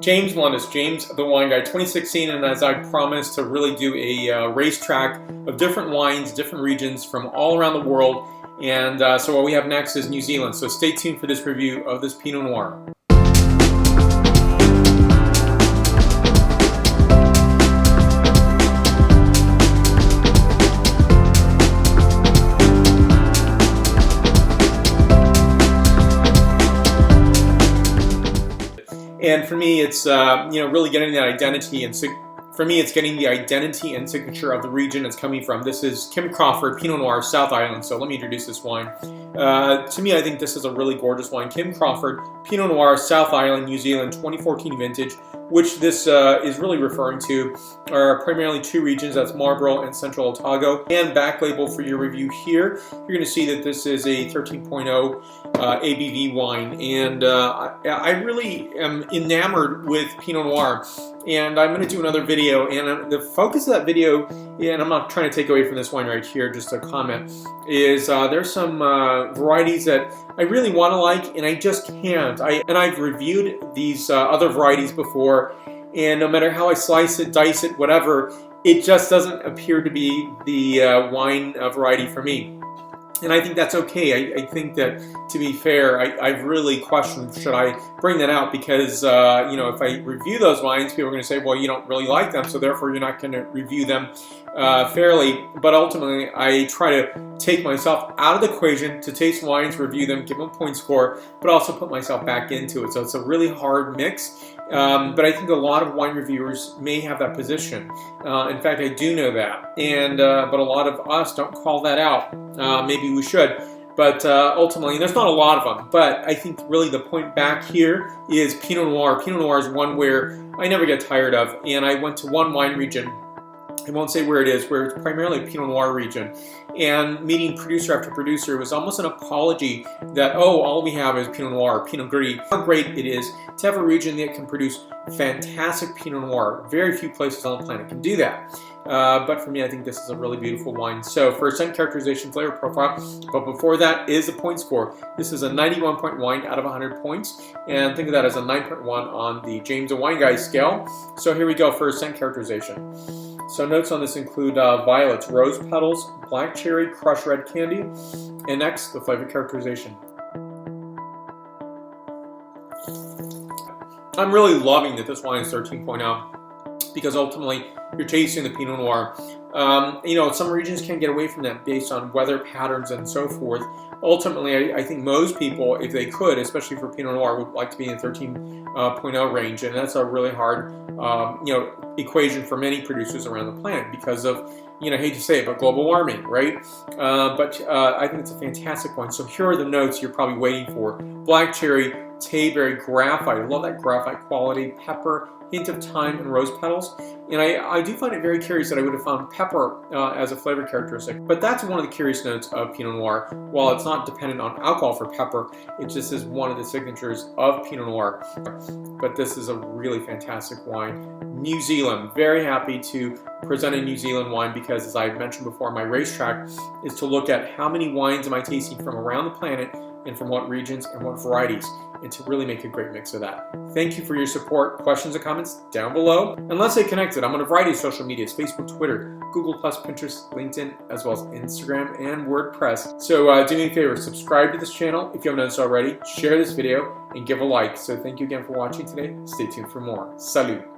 James Lundis, James the Wine Guy 2016, and as I promised to really do a racetrack of different wines, different regions from all around the world. And so what we have next is New Zealand. So stay tuned for this review of this Pinot Noir. And for me, it's really getting that identity, and for me, it's getting the identity and signature of the region it's coming from. This is Kim Crawford Pinot Noir, South Island. So let me introduce this wine. To me, I think this is a really gorgeous wine. Kim Crawford Pinot Noir, South Island, New Zealand, 2014 vintage, which this is really referring to are primarily two regions. That's Marlborough and Central Otago. And back label for your review here, you're going to see that this is a 13.0 ABV wine, and I really am enamored with Pinot Noir. And I'm going to do another video, and the focus of that video, and I'm not trying to take away from this wine right here, just a comment, is there's some varieties that I really want to like, and I just can't. I've reviewed these other varieties before, and no matter how I slice it, dice it, whatever, it just doesn't appear to be the wine variety for me. And I think that's okay. I think that, to be fair, I've really questioned, should I bring that out? Because, if I review those wines, people are going to say, well, you don't really like them, so therefore you're not going to review them fairly. But ultimately, I try to take myself out of the equation to taste wines, review them, give them a point score, but also put myself back into it. So it's a really hard mix. But I think a lot of wine reviewers may have that position. In fact, I do know that. And but a lot of us don't call that out. Maybe we should. But ultimately, there's not a lot of them. But I think really the point back here is Pinot Noir. Pinot Noir is one where I never get tired of. And I went to one wine region, I won't say where it is, where it's primarily a Pinot Noir region, and meeting producer after producer, it was almost an apology that, oh, all we have is Pinot Noir, Pinot Gris. How great it is to have a region that can produce fantastic Pinot Noir. Very few places on the planet can do that. But for me, I think this is a really beautiful wine. So for scent characterization, flavor profile, but before that is the point score. This is a 91 point wine out of 100 points, and think of that as a 9.1 on the James the Wine Guy scale. So here we go for scent characterization. So notes on this include violets, rose petals, black cherry, crushed red candy, and next, the flavor characterization. I'm really loving that this wine is 13.0 because ultimately you're tasting the Pinot Noir. Some regions can't get away from that based on weather patterns and so forth. Ultimately, I think most people, if they could, especially for Pinot Noir, would like to be in the 13.0 range, and that's a really hard equation for many producers around the planet because of, I hate to say it, but global warming, right? But I think it's a fantastic one. So here are the notes you're probably waiting for. Black cherry, tayberry, graphite. I love that graphite quality. Pepper, hint of thyme, and rose petals. And I do find it very curious that I would have found pepper as a flavor characteristic. But that's one of the curious notes of Pinot Noir. While it's not dependent on alcohol for pepper, it just is one of the signatures of Pinot Noir. But this is a really fantastic wine. New Zealand, very happy to present a New Zealand wine because, as I mentioned before, my racetrack is to look at how many wines am I tasting from around the planet and from what regions and what varieties, and to really make a great mix of that. Thank you for your support. Questions and comments down below. And let's stay connected. I'm on a variety of social medias: Facebook, Twitter, Google+, Pinterest, LinkedIn, as well as Instagram and WordPress. So do me a favor, subscribe to this channel if you haven't done so already, share this video, and give a like. So thank you again for watching today. Stay tuned for more. Salud.